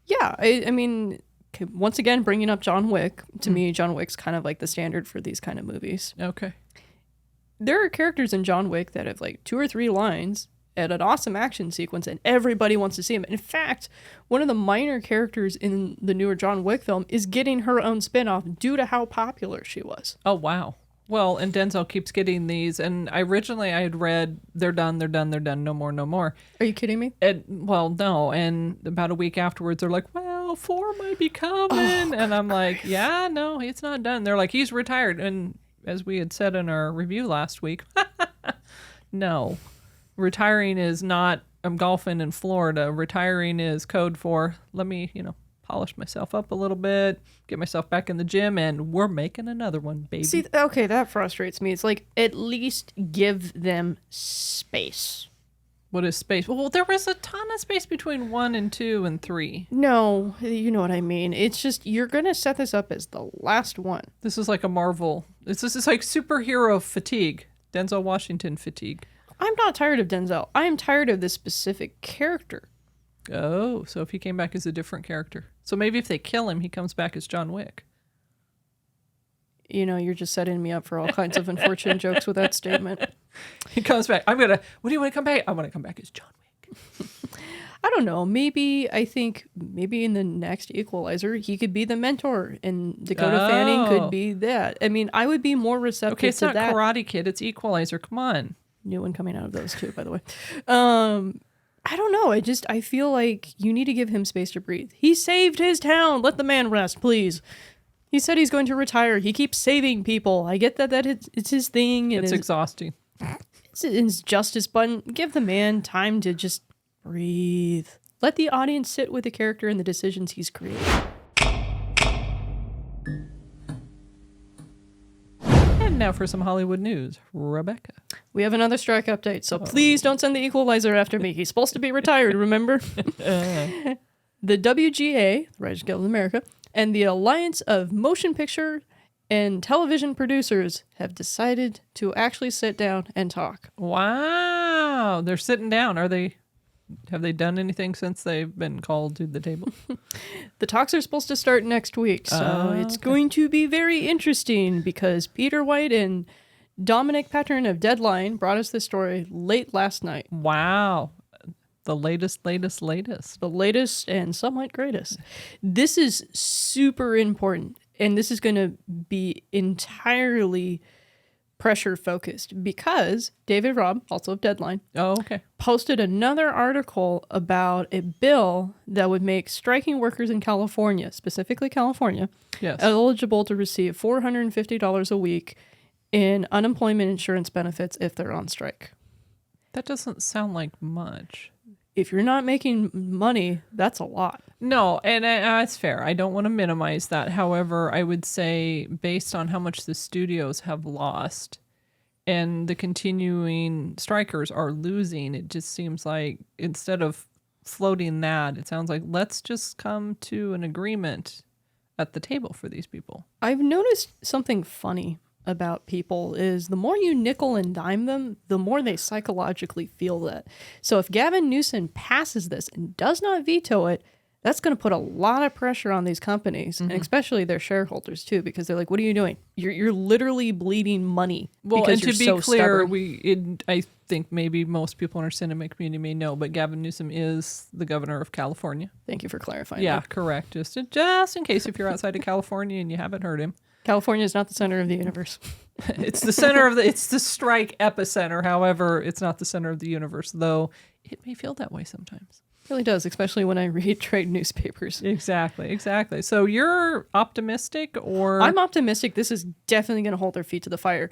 Yeah, I mean... Okay, once again, bringing up John Wick, to me, John Wick's kind of like the standard for these kind of movies. Okay. There are characters in John Wick that have like 2 or 3 lines at an awesome action sequence, and everybody wants to see him. In fact, one of the minor characters in the newer John Wick film is getting her own spin-off due to how popular she was. Oh, wow. Well, and Denzel keeps getting these, and I had read, they're done, no more. Are you kidding me? Well, no, and about a week afterwards, they're like, well, 4 might be coming, and I'm like, yeah, no, it's not done. They're like, he's retired, and as we had said in our review last week, no, retiring is not, I'm golfing in Florida. Retiring is code for, let me, polish myself up a little bit, get myself back in the gym, and we're making another one, baby. See, okay, that frustrates me. It's like, at least give them space. What is space? Well, there was a ton of space between 1 and 2 and 3. No, you know what I mean. It's just, you're going to set this up as the last one. This is like a Marvel. This is like superhero fatigue. Denzel Washington fatigue. I'm not tired of Denzel. I am tired of this specific character. Oh, so if he came back as a different character. So maybe if they kill him, he comes back as John Wick. You're just setting me up for all kinds of unfortunate jokes with that statement. He comes back. What do you want to come back? I want to come back as John Wick. I don't know. Maybe in the next Equalizer, he could be the mentor and Dakota Fanning could be that. I mean, I would be more receptive to that. Okay, it's not Karate Kid. It's Equalizer. Come on. New one coming out of those two, by the way. I don't know. I feel like you need to give him space to breathe. He saved his town. Let the man rest, please. He said he's going to retire. He keeps saving people. I get that it's his thing. It's exhausting. It's his justice button. Give the man time to just breathe. Let the audience sit with the character and the decisions he's created. And now for some Hollywood news. Rebecca. We have another strike update, so please don't send the Equalizer after me. He's supposed to be retired, remember? The WGA, Writers Guild of America, and the Alliance of Motion Picture and Television Producers have decided to actually sit down and talk. Wow. They're sitting down. Have they done anything since they've been called to the table? The talks are supposed to start next week, so it's going to be very interesting because Peter White and Dominic Pattern of Deadline brought us this story late last night. Wow. The latest. The latest and somewhat greatest. This is super important, and this is going to be entirely pressure focused because David Robb, also of Deadline, posted another article about a bill that would make striking workers in California, specifically California, eligible to receive $450 a week in unemployment insurance benefits if they're on strike. That doesn't sound like much. If you're not making money, that's a lot. No, and that's fair. I don't want to minimize that. However, I would say based on how much the studios have lost and the continuing strikers are losing, it just seems like instead of floating that, it sounds like let's just come to an agreement at the table for these people. I've noticed something funny about people is the more you nickel and dime them, the more they psychologically feel that. So if Gavin Newsom passes this and does not veto it, That's going to put a lot of pressure on these companies, and especially their shareholders too, because they're like, "What are you doing? You're literally bleeding money." Well, because and to be you're so clear, stubborn. I think maybe most people in our cinema community may know, but Gavin Newsom is the governor of California. Thank you for clarifying. Yeah, that. correct. Just in case if you're outside of California and you haven't heard him. California is not the center of the universe. It's the center of it's the strike epicenter. However, it's not the center of the universe, though it may feel that way sometimes. It really does, especially when I read trade newspapers. Exactly. So you're optimistic, or I'm optimistic this is definitely going to hold their feet to the fire.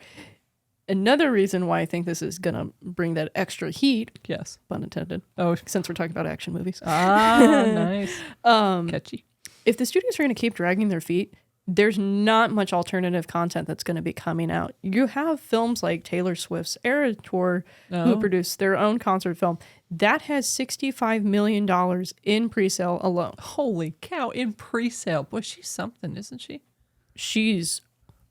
Another reason why I think this is going to bring that extra heat, yes, pun intended, oh, since we're talking about action movies. nice, catchy. If the studios are going to keep dragging their feet, there's not much alternative content that's going to be coming out. You have films like Taylor Swift's Eras Tour, who produced their own concert film. That has $65 million in pre-sale alone. Holy cow, in pre-sale. Boy, she's something, isn't she? She's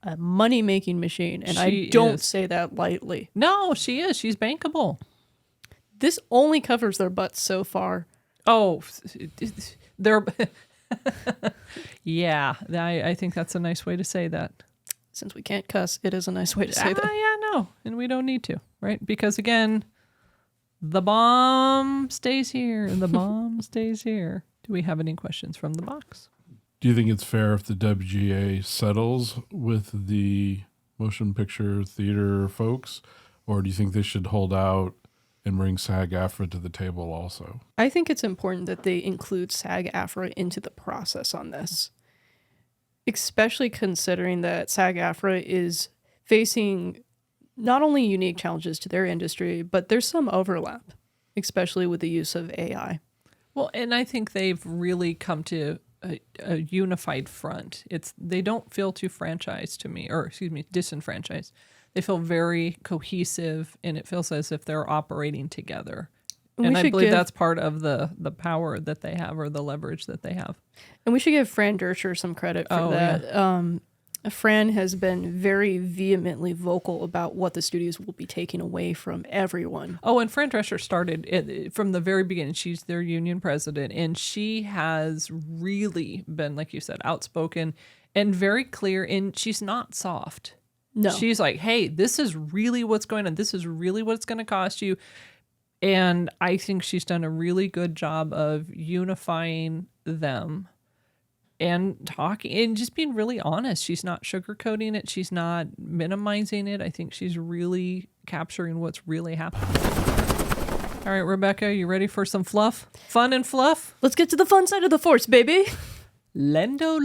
a money-making machine, and She I don't is. say that lightly. No, she is. She's bankable. This only covers their butts so far. Oh, they're... yeah, I think that's a nice way to say that. Since we can't cuss, it is a nice way to say that. Yeah, no, and we don't need to, right? Because again, the bomb stays here, and the bomb stays here. Do we have any questions from the box? Do you think it's fair if the WGA settles with the motion picture theater folks, or do you think they should hold out and bring SAG-AFTRA to the table also? I think it's important that they include SAG-AFTRA into the process on this, especially considering that SAG-AFTRA is facing not only unique challenges to their industry, but there's some overlap, especially with the use of AI. Well, and I think they've really come to a unified front. They don't feel too franchised to me, or excuse me, disenfranchised. They feel very cohesive, and it feels as if they're operating together. And I believe that's part of the power that they have, or the leverage that they have. And we should give Fran Drescher some credit for that. Yeah. Fran has been very vehemently vocal about what the studios will be taking away from everyone. Oh, and Fran Drescher started from the very beginning. She's their union president, and she has really been, like you said, outspoken and very clear, and she's not soft. No. She's like, hey, this is really what's going on. This is really what it's going to cost you. And I think she's done a really good job of unifying them and talking and just being really honest. She's not sugarcoating it. She's not minimizing it. I think she's really capturing what's really happening. All right, Rebecca, you ready for some fluff? Fun and fluff? Let's get to the fun side of the force, baby. Lando.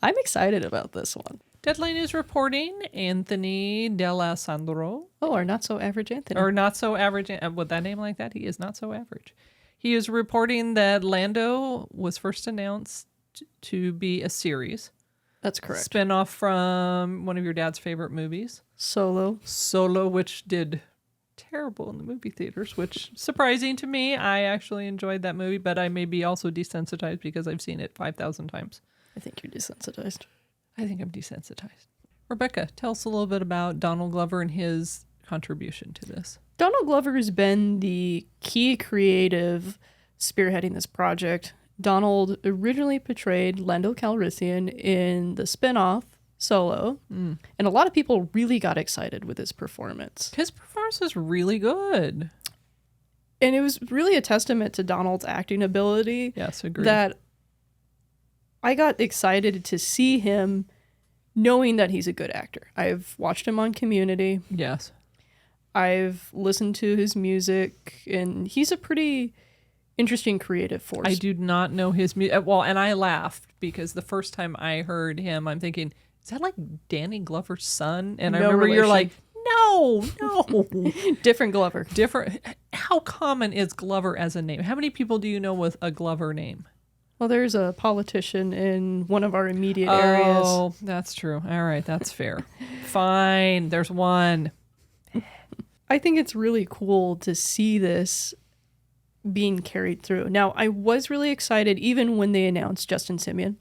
I'm excited about this one. Deadline is reporting Anthony D'Alessandro. Oh, our not so average Anthony. Or not so average. With that name like that, he is not so average. He is reporting that Lando was first announced to be a series. That's correct. Spinoff from one of your dad's favorite movies. Solo, which did terrible in the movie theaters, which surprising to me. I actually enjoyed that movie, but I may be also desensitized because I've seen it 5,000 times. I think you're desensitized. I think I'm desensitized. Rebecca, tell us a little bit about Donald Glover and his contribution to this. Donald Glover has been the key creative spearheading this project. Donald originally portrayed Lando Calrissian in the spinoff Solo, and a lot of people really got excited with his performance. His performance was really good. And it was really a testament to Donald's acting ability. Yes, agreed. That I got excited to see him knowing that he's a good actor. I've watched him on Community. Yes. I've listened to his music, and he's a pretty interesting creative force. I do not know his music. Well, and I laughed because the first time I heard him, I'm thinking, is that like Danny Glover's son? And I remember relation. You're like, no. Different Glover. Different. How common is Glover as a name? How many people do you know with a Glover name? Well, there's a politician in one of our immediate areas. Oh, that's true. All right, that's fair. Fine, there's one. I think it's really cool to see this being carried through. Now, I was really excited even when they announced Justin Simien.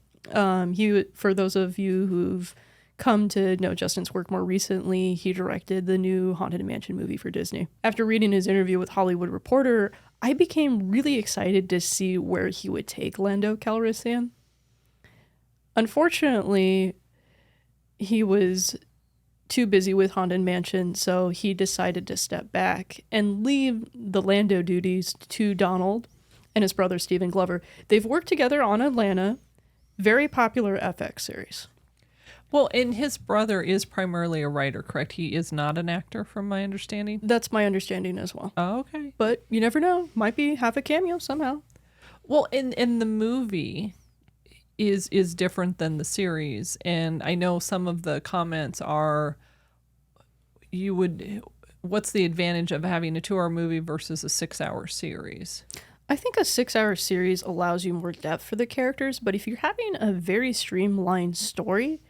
For those of you who've come to know Justin's work more recently. He directed the new Haunted Mansion movie for Disney. After reading his interview with Hollywood Reporter, I became really excited to see where he would take Lando Calrissian. Unfortunately, he was too busy with Haunted Mansion, so he decided to step back and leave the Lando duties to Donald and his brother Stephen Glover. They've worked together on Atlanta, very popular FX series. Well, and his brother is primarily a writer, correct? He is not an actor, from my understanding. That's my understanding as well. Oh, okay. But you never know. Might be have a cameo somehow. Well, in the movie is different than the series, and I know some of the comments are, what's the advantage of having a 2-hour movie versus a 6-hour series? I think a 6-hour series allows you more depth for the characters, but if you're having a very streamlined story,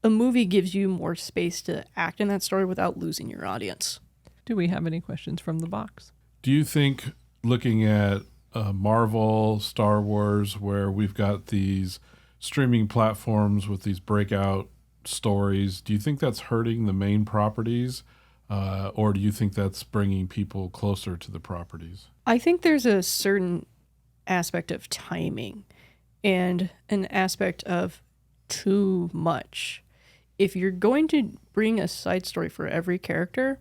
a movie gives you more space to act in that story without losing your audience. Do we have any questions from the box? Do you think, looking at Marvel, Star Wars, where we've got these streaming platforms with these breakout stories, do you think that's hurting the main properties, or do you think that's bringing people closer to the properties? I think there's a certain aspect of timing and an aspect of too much. If you're going to bring a side story for every character,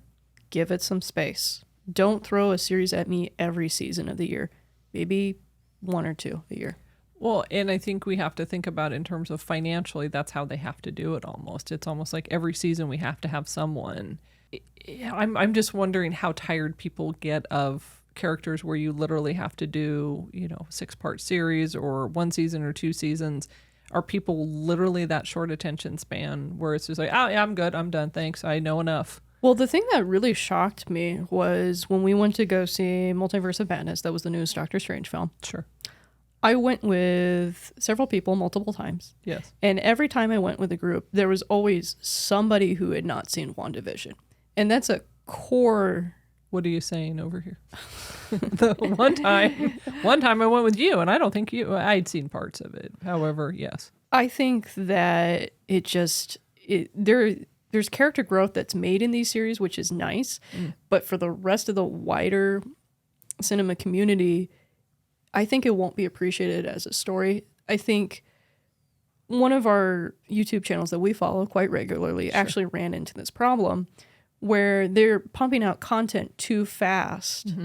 give it some space. Don't throw a series at me every season of the year. Maybe 1 or 2 a year. Well, and I think we have to think about it in terms of financially, that's how they have to do it almost. It's almost like every season we have to have someone. I'm just wondering how tired people get of characters where you literally have to do, 6-part series or 1 season or 2 seasons. Are people literally that short attention span where it's just like, oh, yeah, I'm good, I'm done, thanks, I know enough? Well, the thing that really shocked me was when we went to go see Multiverse of Madness, that was the newest Doctor Strange film. Sure. I went with several people multiple times. Yes. And every time I went with a group, there was always somebody who had not seen WandaVision. And that's a core... What are you saying over here? The one time I went with you, and I don't think I'd seen parts of it. However, yes. I think that there's character growth that's made in these series, which is nice. But for the rest of the wider cinema community, I think it won't be appreciated as a story. I think one of our YouTube channels that we follow quite regularly actually ran into this problem where they're pumping out content too fast,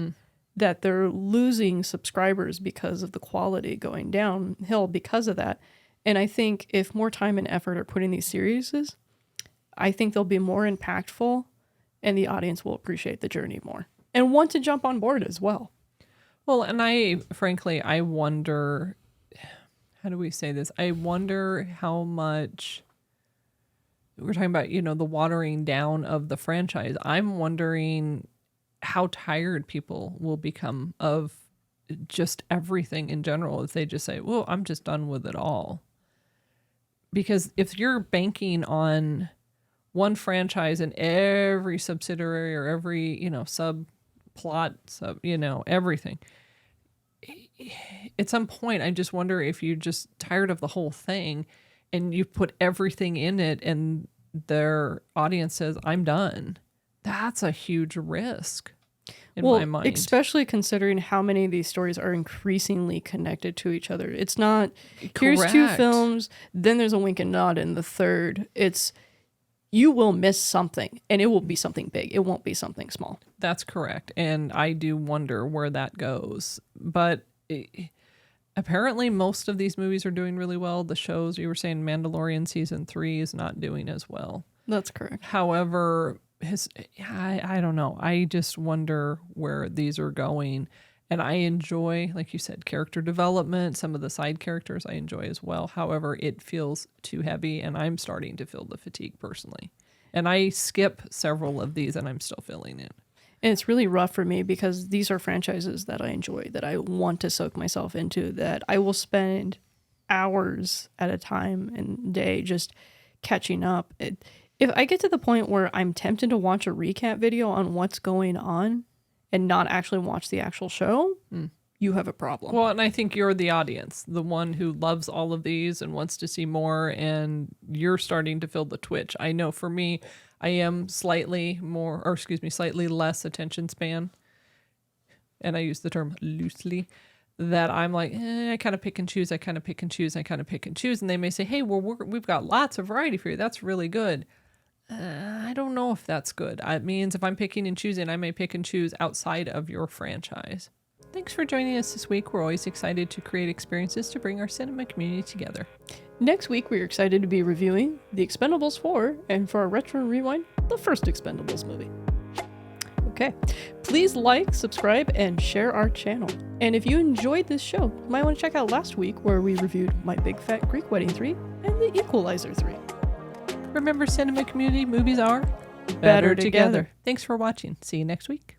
that they're losing subscribers because of the quality going downhill because of that. And I think if more time and effort are put in these series, I think they'll be more impactful and the audience will appreciate the journey more and want to jump on board as well. Well, and I wonder, how do we say this? I wonder how much... We're talking about, the watering down of the franchise. I'm wondering how tired people will become of just everything in general if they just say, well, I'm just done with it all. Because if you're banking on one franchise and every subsidiary or every, subplot, everything, at some point, I just wonder if you're just tired of the whole thing and you put everything in it and their audience says, I'm done. That's a huge risk in my mind. Especially considering how many of these stories are increasingly connected to each other. It's not, here's 2 films, then there's a wink and nod in the third. It's, you will miss something and it will be something big. It won't be something small. That's correct. And I do wonder where that goes. But apparently, most of these movies are doing really well. The shows, you were saying Mandalorian season 3 is not doing as well. That's correct. However, I don't know. I just wonder where these are going. And I enjoy, like you said, character development. Some of the side characters I enjoy as well. However, it feels too heavy, and I'm starting to feel the fatigue personally. And I skip several of these, and I'm still feeling it. And it's really rough for me because these are franchises that I enjoy, that I want to soak myself into, that I will spend hours at a time and day just catching up. If I get to the point where I'm tempted to watch a recap video on what's going on and not actually watch the actual show, you have a problem. Well, and I think you're the audience, the one who loves all of these and wants to see more, and you're starting to feel the twitch. I know for me, I am slightly less attention span, and I use the term loosely, that I'm like, I kind of pick and choose, and they may say, hey, well, we've got lots of variety for you. That's really good. I don't know if that's good. It means if I'm picking and choosing, I may pick and choose outside of your franchise. Thanks for joining us this week. We're always excited to create experiences to bring our cinema community together. Next week, we're excited to be reviewing The Expendables 4, and for our Retro Rewind, the first Expendables movie. Okay, please like, subscribe, and share our channel. And if you enjoyed this show, you might want to check out last week where we reviewed My Big Fat Greek Wedding 3 and The Equalizer 3. Remember, cinema community movies are better together. Thanks for watching. See you next week.